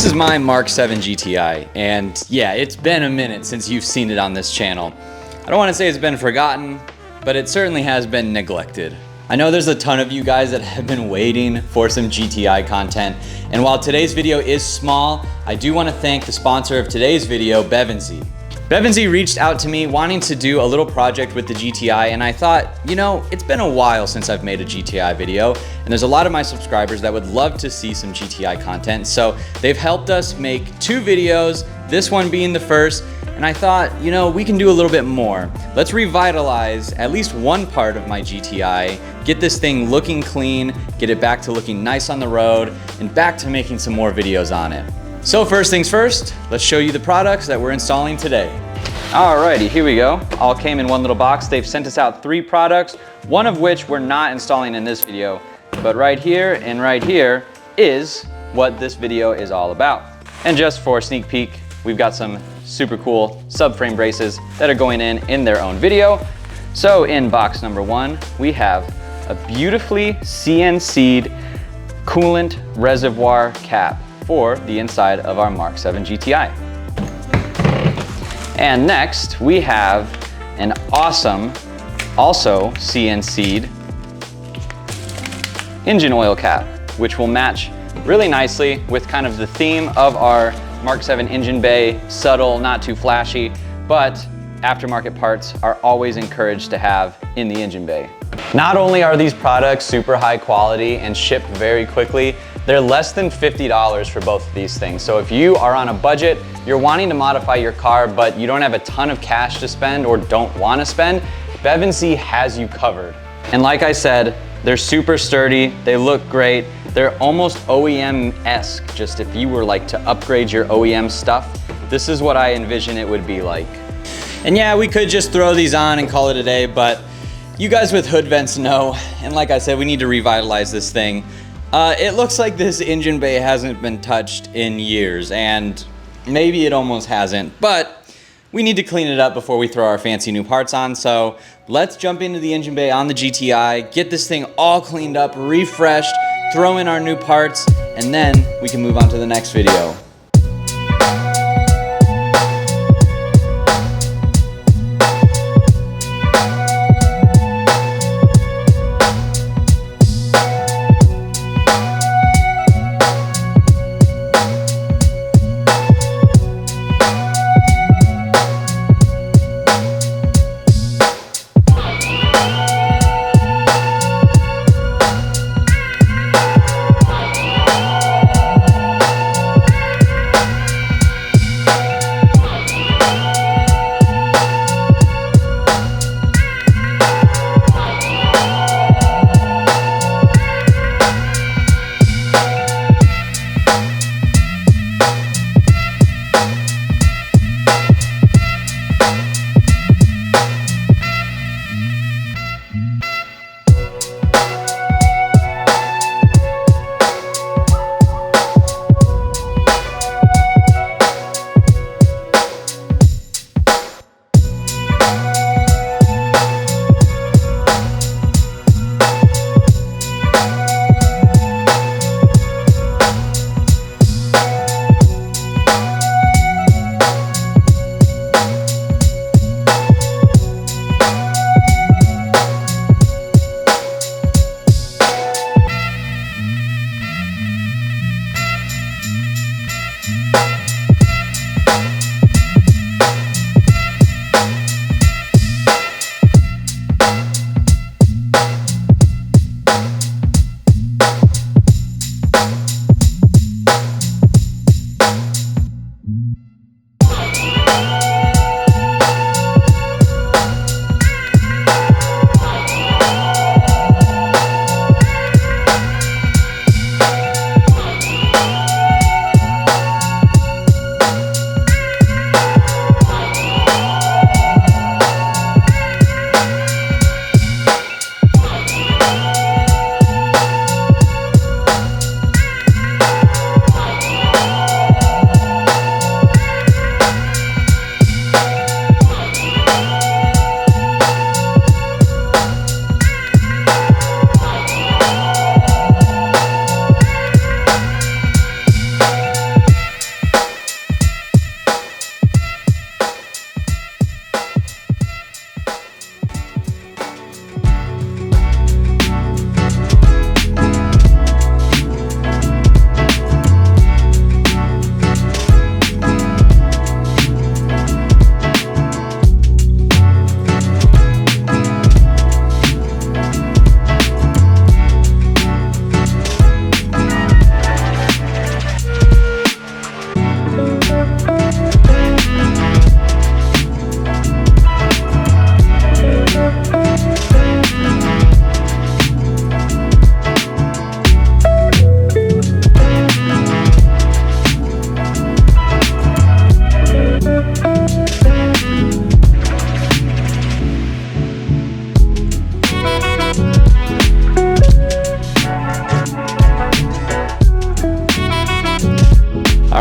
is my Mk7 GTI, and yeah, it's been a minute since you've seen it on this channel. I don't want to say it's been forgotten, but it certainly has been neglected. I know there's a ton of you guys that have been waiting for some GTI content, and while today's video is small, I do want to thank the sponsor of today's video, Bevinsee. Bevinsee reached out to me wanting to do a little project with the GTI, and I thought, you know, it's been a while since I've made a GTI video, and there's a lot of my subscribers that would love to see some GTI content, so they've helped us make 2 videos, this one being the first, and I thought, you know, we can do a little bit more. Let's revitalize at least one part of my GTI, get this thing looking clean, get it back to looking nice on the road, and back to making some more videos on it. So first things first, let's show you the products that we're installing today. Alrighty, here we go. All came in one little box. They've sent us out 3 products, one of which we're not installing in this video. But right here and right here is what this video is all about. And just for a sneak peek, we've got some super cool subframe braces that are going in their own video. So in box number 1, we have a beautifully CNC'd coolant reservoir cap for the inside of our Mk7 GTI. And next we have an awesome, also CNC'd engine oil cap, which will match really nicely with kind of the theme of our Mk7 engine bay. Subtle, not too flashy, but aftermarket parts are always encouraged to have in the engine bay. Not only are these products super high quality and ship very quickly, they're less than $50 for both of these things. So if you are on a budget, you're wanting to modify your car, but you don't have a ton of cash to spend or don't want to spend, Bevinsee has you covered. And like I said, they're super sturdy, they look great, they're almost OEM-esque. Just if you were like to upgrade your OEM stuff, this is what I envision it would be like. And yeah, we could just throw these on and call it a day, but you guys with hood vents know, and like I said, we need to revitalize this thing. It looks like this engine bay hasn't been touched in years, and maybe it almost hasn't, but we need to clean it up before we throw our fancy new parts on. So let's jump into the engine bay on the GTI, get this thing all cleaned up, refreshed, throw in our new parts, and then we can move on to the next video.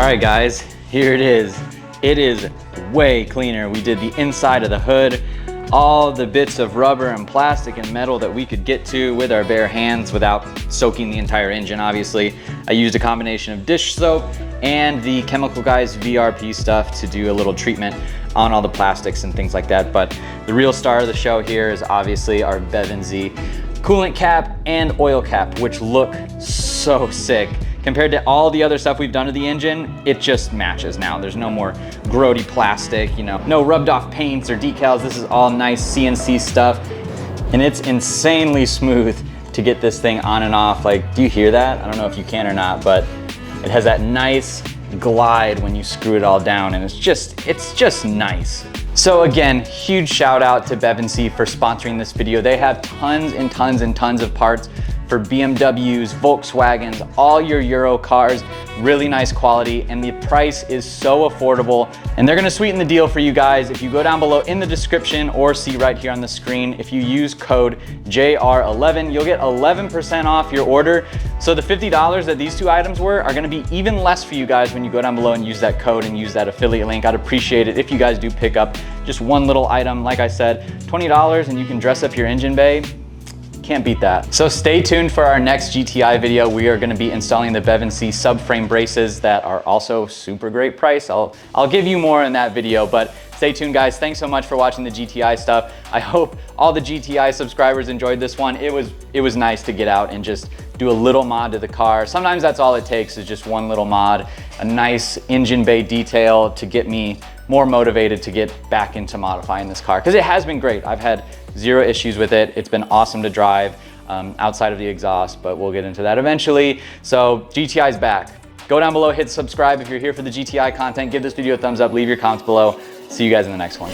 right, guys, here it is. It is way cleaner. We did the inside of the hood, all the bits of rubber and plastic and metal that we could get to with our bare hands without soaking the entire engine, obviously. I used a combination of dish soap and the Chemical Guys VRP stuff to do a little treatment on all the plastics and things like that. But the real star of the show here is obviously our Bevinsee coolant cap and oil cap, which look so sick. Compared to all the other stuff we've done to the engine, it just matches now. There's no more grody plastic, you know, no rubbed off paints or decals. This is all nice CNC stuff. And it's insanely smooth to get this thing on and off. Like, do you hear that? I don't know if you can or not, but it has that nice glide when you screw it all down, and it's just nice. So again, huge shout out to Bevinsee for sponsoring this video. They have tons and tons and tons of parts for BMWs, Volkswagens, all your Euro cars, really nice quality, and the price is so affordable. And they're gonna sweeten the deal for you guys. If you go down below in the description or see right here on the screen, if you use code JR11, you'll get 11% off your order. So the $50 that these two items were are gonna be even less for you guys when you go down below and use that code and use that affiliate link. I'd appreciate it if you guys do pick up just one little item. Like I said, $20 and you can dress up your engine bay. Can't beat that. So stay tuned for our next GTI video. We are gonna be installing the Bevinsee subframe braces that are also super great price. I'll give you more in that video, but stay tuned, guys. Thanks so much for watching the GTI stuff. I hope all the GTI subscribers enjoyed this one. It was nice to get out and just do a little mod to the car. Sometimes that's all it takes, is just one little mod, a nice engine bay detail to get me more motivated to get back into modifying this car, because it has been great. I've had zero issues with it. It's been awesome to drive outside of the exhaust, but we'll get into that eventually. So GTI's back. Go down below, hit subscribe if you're here for the GTI content. Give this video a thumbs up, leave your comments below. See you guys in the next one.